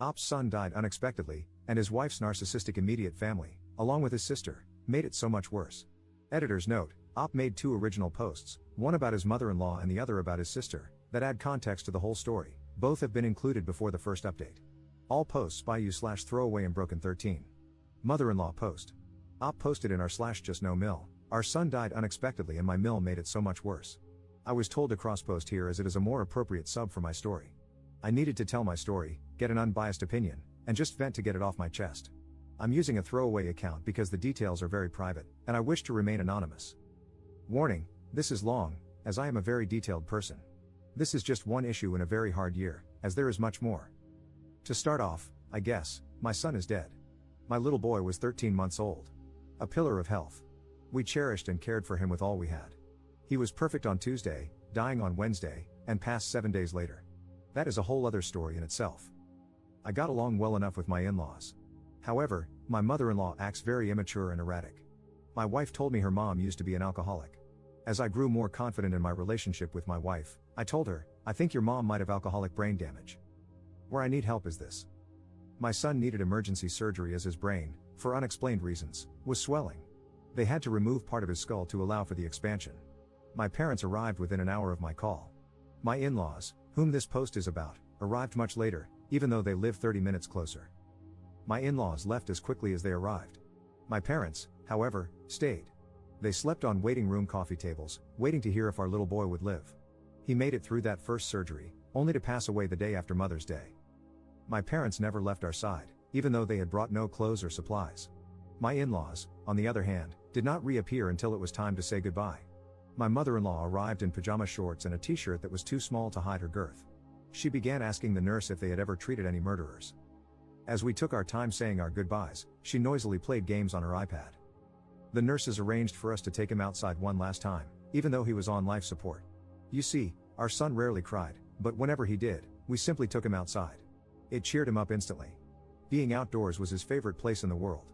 Op's son died unexpectedly, and his wife's narcissistic immediate family, along with his sister, made it so much worse. Editor's note: Op made 2 original posts, one about his mother-in-law and the other about his sister, that add context to the whole story. Both have been included before the first update. All posts by you/throwaway and broken 13. Mother-in-law post. Op posted in r/just no mill. Our son died unexpectedly and my mill made it so much worse. I was told to cross-post here as it is a more appropriate sub for my story. I needed to tell my story, get an unbiased opinion, and just vent to get it off my chest. I'm using a throwaway account because the details are very private, and I wish to remain anonymous. Warning: this is long, as I am a very detailed person. This is just one issue in a very hard year, as there is much more. To start off, I guess, my son is dead. My little boy was 13 months old. A pillar of health. We cherished and cared for him with all we had. He was perfect on Tuesday, dying on Wednesday, and passed 7 days later. That is a whole other story in itself. I got along well enough with my in-laws. However, my mother-in-law acts very immature and erratic. My wife told me her mom used to be an alcoholic. As I grew more confident in my relationship with my wife, I told her, I think your mom might have alcoholic brain damage. Where I need help is this. My son needed emergency surgery as his brain, for unexplained reasons, was swelling. They had to remove part of his skull to allow for the expansion. My parents arrived within an hour of my call. My in-laws, whom this post is about, arrived much later, even though they live 30 minutes closer. My in-laws left as quickly as they arrived. My parents, however, stayed. They slept on waiting room coffee tables, waiting to hear if our little boy would live. He made it through that first surgery, only to pass away the day after Mother's Day. My parents never left our side, even though they had brought no clothes or supplies. My in-laws, on the other hand, did not reappear until it was time to say goodbye. My mother-in-law arrived in pajama shorts and a t-shirt that was too small to hide her girth. She began asking the nurse if they had ever treated any murderers. As we took our time saying our goodbyes, she noisily played games on her iPad. The nurses arranged for us to take him outside one last time, even though he was on life support. You see, our son rarely cried, but whenever he did, we simply took him outside. It cheered him up instantly. Being outdoors was his favorite place in the world.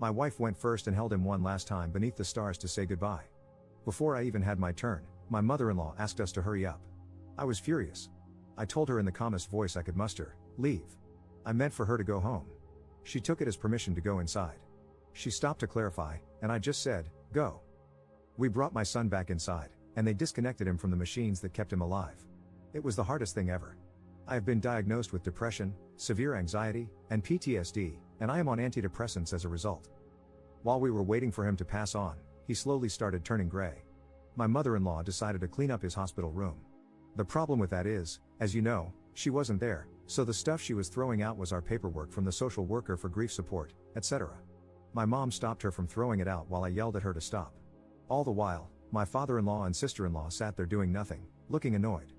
My wife went first and held him one last time beneath the stars to say goodbye. Before I even had my turn, my mother-in-law asked us to hurry up. I was furious. I told her in the calmest voice I could muster, leave. I meant for her to go home. She took it as permission to go inside. She stopped to clarify, and I just said, go. We brought my son back inside, and they disconnected him from the machines that kept him alive. It was the hardest thing ever. I have been diagnosed with depression, severe anxiety, and PTSD, and I am on antidepressants as a result. While we were waiting for him to pass on, he slowly started turning gray. My mother-in-law decided to clean up his hospital room. The problem with that is, as you know, she wasn't there, so the stuff she was throwing out was our paperwork from the social worker for grief support, etc. My mom stopped her from throwing it out while I yelled at her to stop. All the while, my father-in-law and sister-in-law sat there doing nothing, looking annoyed.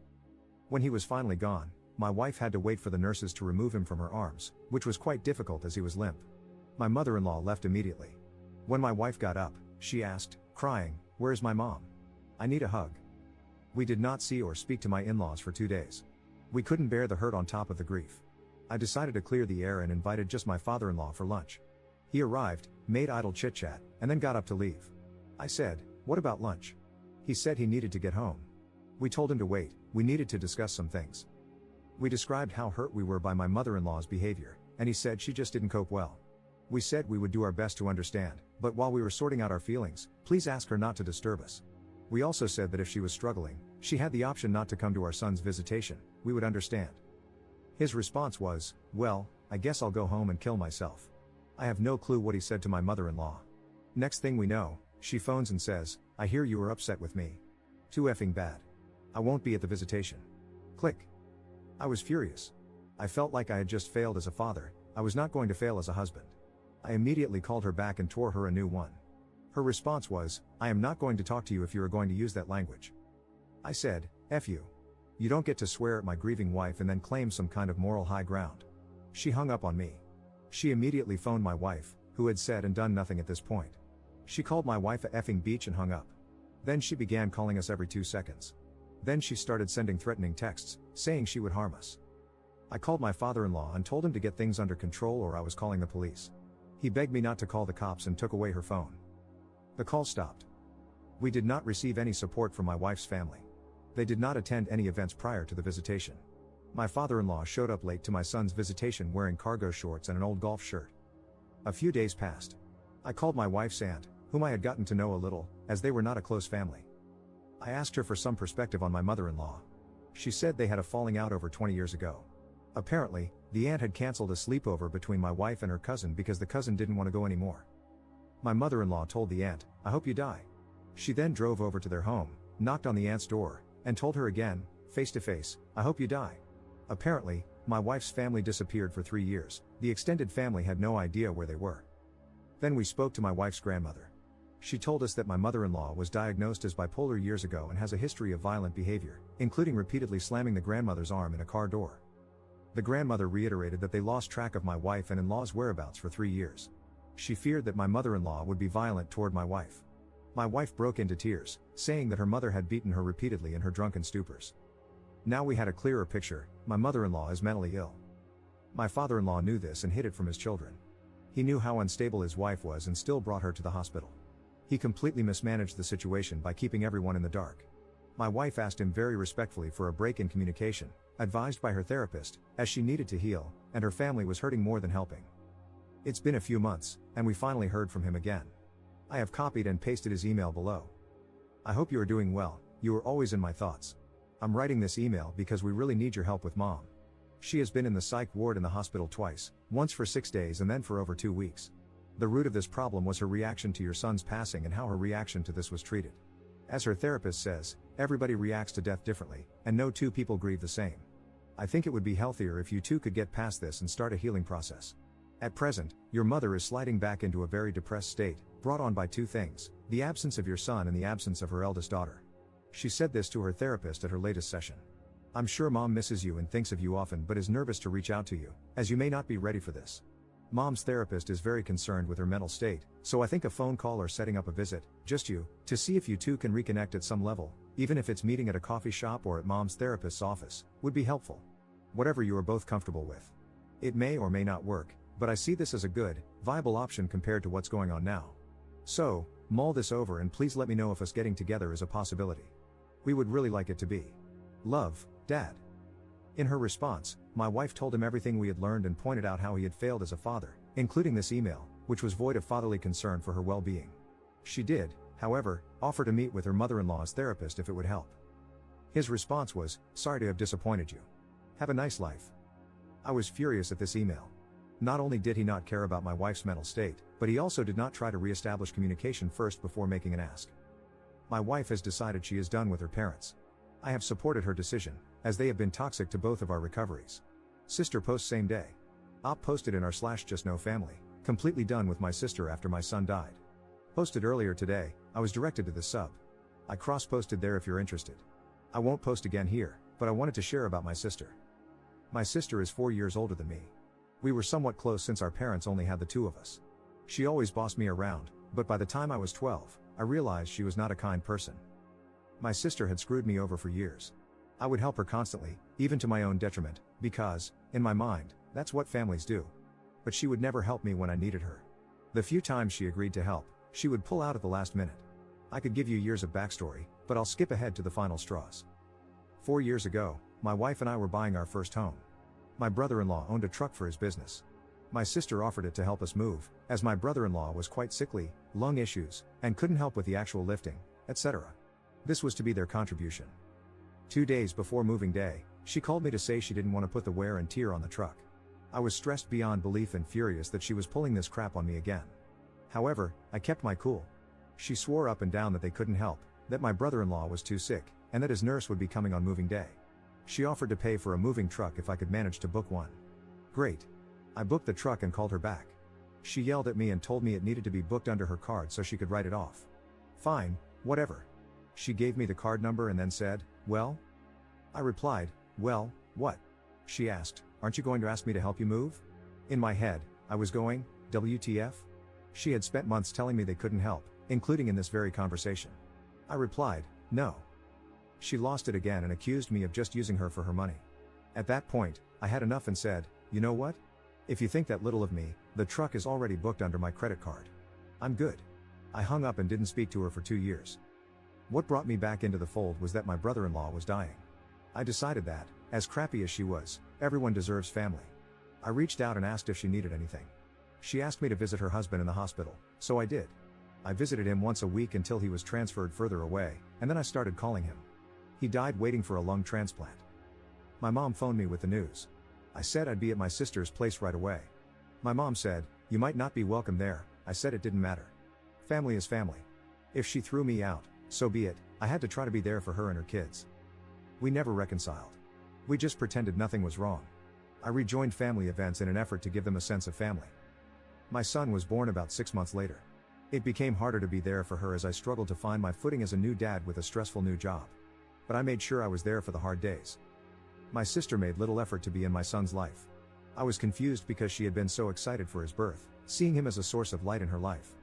When he was finally gone, my wife had to wait for the nurses to remove him from her arms, which was quite difficult as he was limp. My mother-in-law left immediately. When my wife got up, she asked, crying, "Where's my mom? I need a hug." We did not see or speak to my in-laws for 2 days. We couldn't bear the hurt on top of the grief. I decided to clear the air and invited just my father-in-law for lunch. He arrived, made idle chit-chat, and then got up to leave. I said, "What about lunch?" He said he needed to get home. We told him to wait, we needed to discuss some things. We described how hurt we were by my mother-in-law's behavior, and he said she just didn't cope well. We said we would do our best to understand, but while we were sorting out our feelings, please ask her not to disturb us. We also said that if she was struggling, she had the option not to come to our son's visitation, we would understand. His response was, "Well, I guess I'll go home and kill myself." I have no clue what he said to my mother-in-law. Next thing we know, she phones and says, "I hear you are upset with me. Too effing bad. I won't be at the visitation." Click. I was furious. I felt like I had just failed as a father, I was not going to fail as a husband. I immediately called her back and tore her a new one. Her response was, "I am not going to talk to you if you are going to use that language." I said, "F you. You don't get to swear at my grieving wife and then claim some kind of moral high ground." She hung up on me. She immediately phoned my wife, who had said and done nothing at this point. She called my wife a effing beach and hung up. Then she began calling us every 2 seconds. Then she started sending threatening texts, saying she would harm us. I called my father-in-law and told him to get things under control or I was calling the police. He begged me not to call the cops and took away her phone. The call stopped. We did not receive any support from my wife's family. They did not attend any events prior to the visitation. My father-in-law showed up late to my son's visitation wearing cargo shorts and an old golf shirt. A few days passed. I called my wife's aunt, whom I had gotten to know a little, as they were not a close family. I asked her for some perspective on my mother-in-law. She said they had a falling out over 20 years ago. Apparently, the aunt had cancelled a sleepover between my wife and her cousin because the cousin didn't want to go anymore. My mother-in-law told the aunt, "I hope you die." She then drove over to their home, knocked on the aunt's door, and told her again, face to face, "I hope you die." Apparently, my wife's family disappeared for 3 years. The extended family had no idea where they were. Then we spoke to my wife's grandmother. She told us that my mother-in-law was diagnosed as bipolar years ago and has a history of violent behavior, including repeatedly slamming the grandmother's arm in a car door. The grandmother reiterated that they lost track of my wife and in-law's whereabouts for 3 years. She feared that my mother-in-law would be violent toward my wife. My wife broke into tears, saying that her mother had beaten her repeatedly in her drunken stupors. Now we had a clearer picture: my mother-in-law is mentally ill. My father-in-law knew this and hid it from his children. He knew how unstable his wife was and still brought her to the hospital. He completely mismanaged the situation by keeping everyone in the dark. My wife asked him very respectfully for a break in communication, advised by her therapist, as she needed to heal, and her family was hurting more than helping. It's been a few months, and we finally heard from him again. I have copied and pasted his email below. I hope you are doing well. You are always in my thoughts. I'm writing this email because we really need your help with Mom. She has been in the psych ward in the hospital twice, once for 6 days and then for over 2 weeks. The root of this problem was her reaction to your son's passing and how her reaction to this was treated. As her therapist says, everybody reacts to death differently, and no two people grieve the same. I think it would be healthier if you two could get past this and start a healing process. At present, your mother is sliding back into a very depressed state, brought on by 2 things: the absence of your son and the absence of her eldest daughter. She said this to her therapist at her latest session. I'm sure Mom misses you and thinks of you often but is nervous to reach out to you, as you may not be ready for this. Mom's therapist is very concerned with her mental state, so I think a phone call or setting up a visit, just you, to see if you two can reconnect at some level, even if it's meeting at a coffee shop or at Mom's therapist's office, would be helpful. Whatever you are both comfortable with. It may or may not work, but I see this as a good, viable option compared to what's going on now. So, mull this over and please let me know if us getting together is a possibility. We would really like it to be. Love, Dad. In her response, my wife told him everything we had learned and pointed out how he had failed as a father, including this email, which was void of fatherly concern for her well-being. She did, however, offer to meet with her mother-in-law's therapist if it would help. His response was, "Sorry to have disappointed you. Have a nice life." I was furious at this email. Not only did he not care about my wife's mental state, but he also did not try to re-establish communication first before making an ask. My wife has decided she is done with her parents. I have supported her decision, as they have been toxic to both of our recoveries. Sister post same day. Op posted in our /JustKnowFamily, completely done with my sister after my son died. Posted earlier today, I was directed to the sub. I cross-posted there if you're interested. I won't post again here, but I wanted to share about my sister. My sister is 4 years older than me. We were somewhat close since our parents only had the 2 of us. She always bossed me around, but by the time I was 12, I realized she was not a kind person. My sister had screwed me over for years. I would help her constantly, even to my own detriment, because, in my mind, that's what families do. But she would never help me when I needed her. The few times she agreed to help, she would pull out at the last minute. I could give you years of backstory, but I'll skip ahead to the final straws. 4 years ago, my wife and I were buying our first home. My brother-in-law owned a truck for his business. My sister offered it to help us move, as my brother-in-law was quite sickly, lung issues, and couldn't help with the actual lifting, etc. This was to be their contribution. 2 days before moving day, she called me to say she didn't want to put the wear and tear on the truck. I was stressed beyond belief and furious that she was pulling this crap on me again. However, I kept my cool. She swore up and down that they couldn't help, that my brother-in-law was too sick, and that his nurse would be coming on moving day. She offered to pay for a moving truck if I could manage to book one. Great. I booked the truck and called her back. She yelled at me and told me it needed to be booked under her card so she could write it off. Fine, whatever. She gave me the card number and then said, "Well?" I replied, "Well, what?" She asked, "Aren't you going to ask me to help you move?" In my head, I was going, WTF? She had spent months telling me they couldn't help, including in this very conversation. I replied, "No." She lost it again and accused me of just using her for her money. At that point, I had enough and said, "You know what? If you think that little of me, the truck is already booked under my credit card. I'm good." I hung up and didn't speak to her for 2 years. What brought me back into the fold was that my brother-in-law was dying. I decided that, As crappy as she was, everyone deserves family. I reached out and asked if she needed anything. She asked me to visit her husband in the hospital, so I did. I visited him once a week until he was transferred further away, and then I started calling him. He died waiting for a lung transplant. My mom phoned me with the news. I said I'd be at my sister's place right away. My mom said, "You might not be welcome there." I said it didn't matter. Family is family. If she threw me out, so be it. I had to try to be there for her and her kids. We never reconciled. We just pretended nothing was wrong. I rejoined family events in an effort to give them a sense of family. My son was born about 6 months later. It became harder to be there for her as I struggled to find my footing as a new dad with a stressful new job. But I made sure I was there for the hard days. My sister made little effort to be in my son's life. I was confused because she had been so excited for his birth, seeing him as a source of light in her life.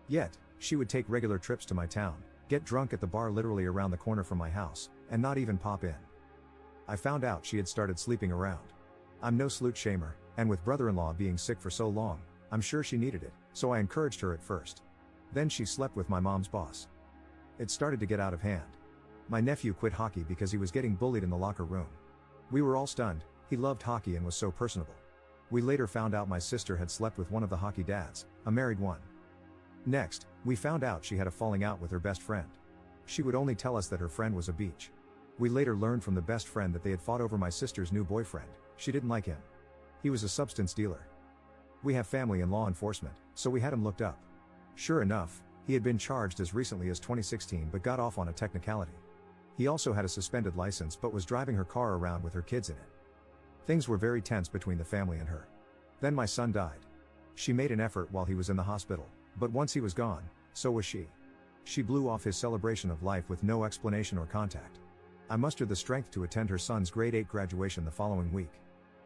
Yet, she would take regular trips to my town, get drunk at the bar literally around the corner from my house, and not even pop in. I found out she had started sleeping around. I'm no slut shamer, and with brother-in-law being sick for so long, I'm sure she needed it, so I encouraged her at first. Then she slept with my mom's boss. It started to get out of hand. My nephew quit hockey because he was getting bullied in the locker room. We were all stunned. He loved hockey and was so personable. We later found out my sister had slept with one of the hockey dads, a married one. Next, we found out she had a falling out with her best friend. She would only tell us that her friend was a beach. We later learned from the best friend that they had fought over my sister's new boyfriend. She didn't like him. He was a substance dealer. We have family in law enforcement, so we had him looked up. Sure enough, he had been charged as recently as 2016 but got off on a technicality. He also had a suspended license but was driving her car around with her kids in it. Things were very tense between the family and her. Then my son died. She made an effort while he was in the hospital, but once he was gone, so was she. She blew off his celebration of life with no explanation or contact. I mustered the strength to attend her son's grade 8 graduation the following week.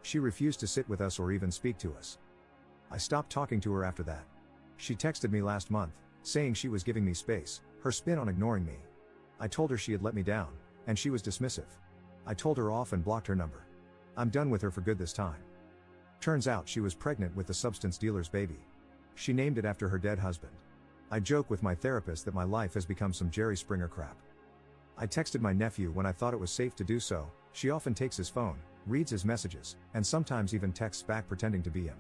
She refused to sit with us or even speak to us. I stopped talking to her after that. She texted me last month, saying she was giving me space, her spin on ignoring me. I told her she had let me down, and she was dismissive. I told her off and blocked her number. I'm done with her for good this time. Turns out she was pregnant with the substance dealer's baby. She named it after her dead husband. I joke with my therapist that my life has become some Jerry Springer crap. I texted my nephew when I thought it was safe to do so. She often takes his phone, reads his messages, and sometimes even texts back pretending to be him.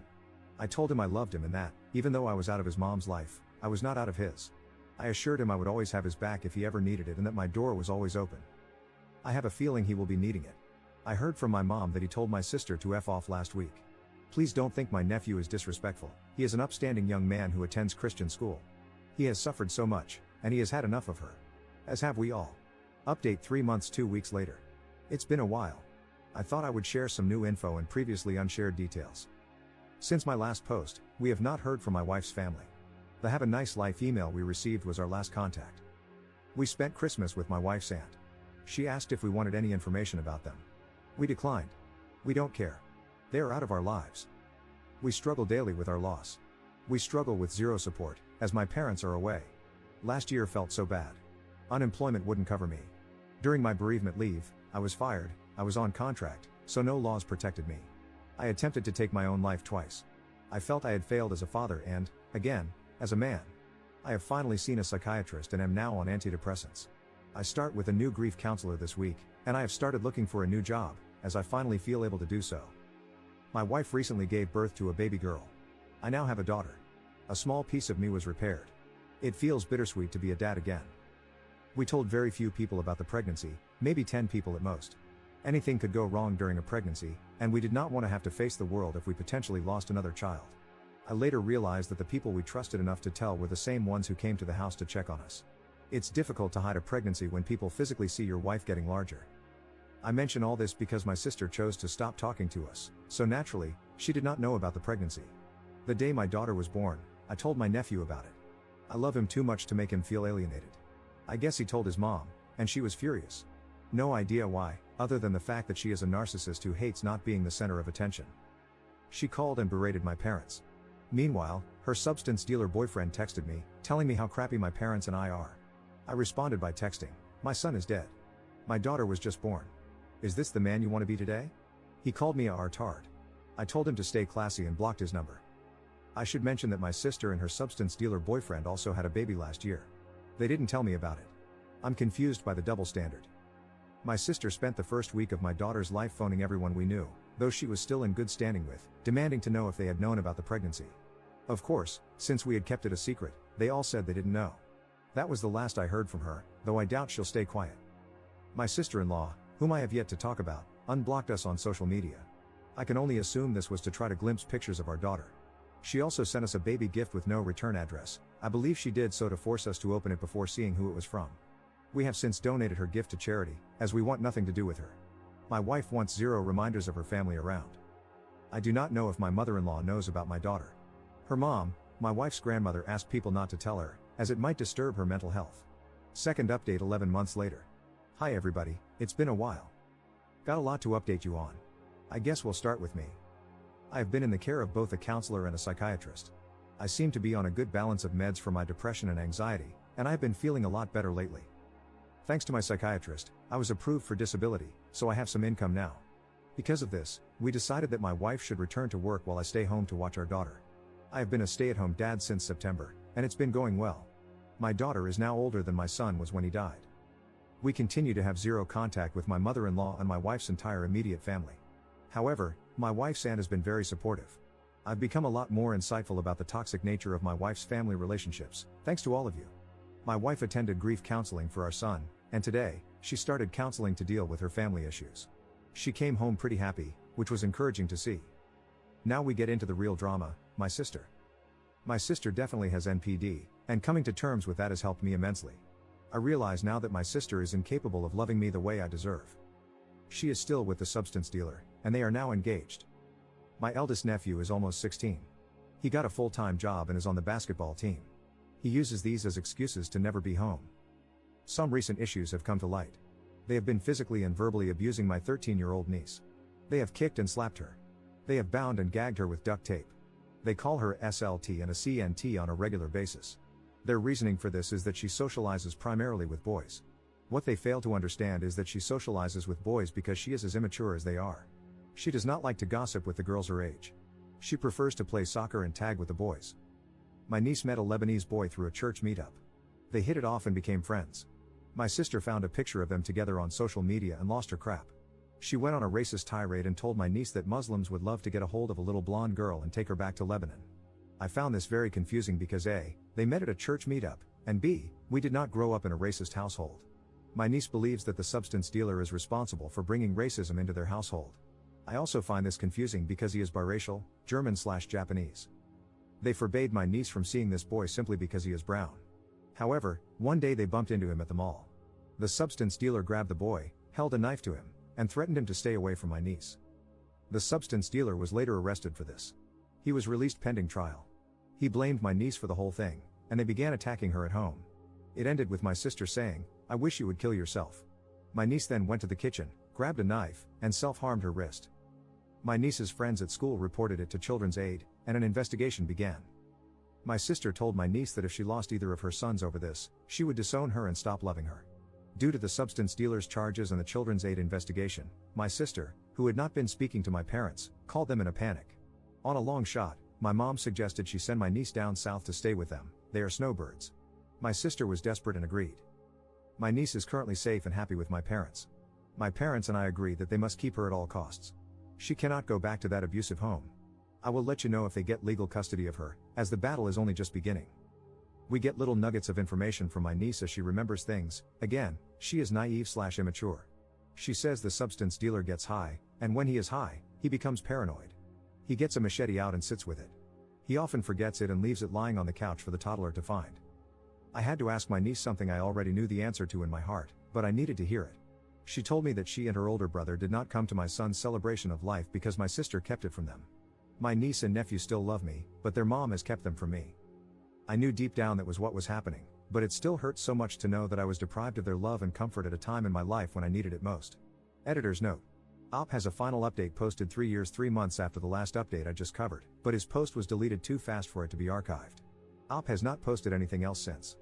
I told him I loved him and that, even though I was out of his mom's life, I was not out of his. I assured him I would always have his back if he ever needed it and that my door was always open. I have a feeling he will be needing it. I heard from my mom that he told my sister to F off last week. Please don't think my nephew is disrespectful. He is an upstanding young man who attends Christian school. He has suffered so much, and he has had enough of her. As have we all. Update 3 months 2 weeks later. It's been a while. I thought I would share some new info and previously unshared details. Since my last post, we have not heard from my wife's family. The Have a Nice Life email we received was our last contact. We spent Christmas with my wife's aunt. She asked if we wanted any information about them. We declined. We don't care. They are out of our lives. We struggle daily with our loss. We struggle with zero support, as my parents are away. Last year felt so bad. Unemployment wouldn't cover me. During my bereavement leave, I was fired. I was on contract, so no laws protected me. I attempted to take my own life twice. I felt I had failed as a father and, again, as a man. I have finally seen a psychiatrist and am now on antidepressants. I start with a new grief counselor this week, and I have started looking for a new job, as I finally feel able to do so. My wife recently gave birth to a baby girl. I now have a daughter. A small piece of me was repaired. It feels bittersweet to be a dad again. We told very few people about the pregnancy, maybe 10 people at most. Anything could go wrong during a pregnancy, and we did not want to have to face the world if we potentially lost another child. I later realized that the people we trusted enough to tell were the same ones who came to the house to check on us. It's difficult to hide a pregnancy when people physically see your wife getting larger. I mention all this because my sister chose to stop talking to us, so naturally, she did not know about the pregnancy. The day my daughter was born, I told my nephew about it. I love him too much to make him feel alienated. I guess he told his mom, and she was furious. No idea why, other than the fact that she is a narcissist who hates not being the center of attention. She called and berated my parents. Meanwhile, her substance dealer boyfriend texted me, telling me how crappy my parents and I are. I responded by texting, "My son is dead. My daughter was just born. Is this the man you want to be today?" He called me a retard. I told him to stay classy and blocked his number. I should mention that my sister and her substance dealer boyfriend also had a baby last year. They didn't tell me about it. I'm confused by the double standard. My sister spent the first week of my daughter's life phoning everyone we knew, those she was still in good standing with, demanding to know if they had known about the pregnancy. Of course, since we had kept it a secret, they all said they didn't know. That was the last I heard from her, though I doubt she'll stay quiet. My sister-in-law, whom I have yet to talk about, unblocked us on social media. I can only assume this was to try to glimpse pictures of our daughter. She also sent us a baby gift with no return address. I believe she did so to force us to open it before seeing who it was from. We have since donated her gift to charity, as we want nothing to do with her. My wife wants zero reminders of her family around. I do not know if my mother-in-law knows about my daughter. Her mom, my wife's grandmother, asked people not to tell her, as it might disturb her mental health. Second update 11 months later. Hi everybody, it's been a while. Got a lot to update you on. I guess we'll start with me. I have been in the care of both a counselor and a psychiatrist. I seem to be on a good balance of meds for my depression and anxiety, and I have been feeling a lot better lately. Thanks to my psychiatrist, I was approved for disability, so I have some income now. Because of this, we decided that my wife should return to work while I stay home to watch our daughter. I have been a stay-at-home dad since September, and it's been going well. My daughter is now older than my son was when he died. We continue to have zero contact with my mother-in-law and my wife's entire immediate family. However, my wife's aunt has been very supportive. I've become a lot more insightful about the toxic nature of my wife's family relationships, thanks to all of you. My wife attended grief counseling for our son, and today, she started counseling to deal with her family issues. She came home pretty happy, which was encouraging to see. Now we get into the real drama, my sister. My sister definitely has NPD, and coming to terms with that has helped me immensely. I realize now that my sister is incapable of loving me the way I deserve. She is still with the substance dealer, and they are now engaged. My eldest nephew is almost 16. He got a full-time job and is on the basketball team. He uses these as excuses to never be home. Some recent issues have come to light. They have been physically and verbally abusing my 13-year-old niece. They have kicked and slapped her. They have bound and gagged her with duct tape. They call her SLT and a CNT on a regular basis. Their reasoning for this is that she socializes primarily with boys. What they fail to understand is that she socializes with boys because she is as immature as they are. She does not like to gossip with the girls her age. She prefers to play soccer and tag with the boys. My niece met a Lebanese boy through a church meetup. They hit it off and became friends. My sister found a picture of them together on social media and lost her crap. She went on a racist tirade and told my niece that Muslims would love to get a hold of a little blonde girl and take her back to Lebanon. I found this very confusing because A, they met at a church meetup, and B, we did not grow up in a racist household. My niece believes that the substance dealer is responsible for bringing racism into their household. I also find this confusing because he is biracial, German/Japanese. They forbade my niece from seeing this boy simply because he is brown. However, one day they bumped into him at the mall. The substance dealer grabbed the boy, held a knife to him, and threatened him to stay away from my niece. The substance dealer was later arrested for this. He was released pending trial. He blamed my niece for the whole thing, and they began attacking her at home. It ended with my sister saying, "I wish you would kill yourself." My niece then went to the kitchen, grabbed a knife, and self-harmed her wrist. My niece's friends at school reported it to Children's Aid, and an investigation began. My sister told my niece that if she lost either of her sons over this, she would disown her and stop loving her. Due to the substance dealer's charges and the Children's Aid investigation, my sister, who had not been speaking to my parents, called them in a panic. On a long shot, my mom suggested she send my niece down south to stay with them. They are snowbirds. My sister was desperate and agreed. My niece is currently safe and happy with my parents. My parents and I agree that they must keep her at all costs. She cannot go back to that abusive home. I will let you know if they get legal custody of her, as the battle is only just beginning. We get little nuggets of information from my niece as she remembers things. Again, she is naive/immature. She says the substance dealer gets high, and when he is high, he becomes paranoid. He gets a machete out and sits with it. He often forgets it and leaves it lying on the couch for the toddler to find. I had to ask my niece something I already knew the answer to in my heart, but I needed to hear it. She told me that she and her older brother did not come to my son's celebration of life because my sister kept it from them. My niece and nephew still love me, but their mom has kept them from me. I knew deep down that was what was happening, but it still hurt so much to know that I was deprived of their love and comfort at a time in my life when I needed it most. Editor's note. OP has a final update posted 3 years 3 months after the last update I just covered, but his post was deleted too fast for it to be archived. OP has not posted anything else since.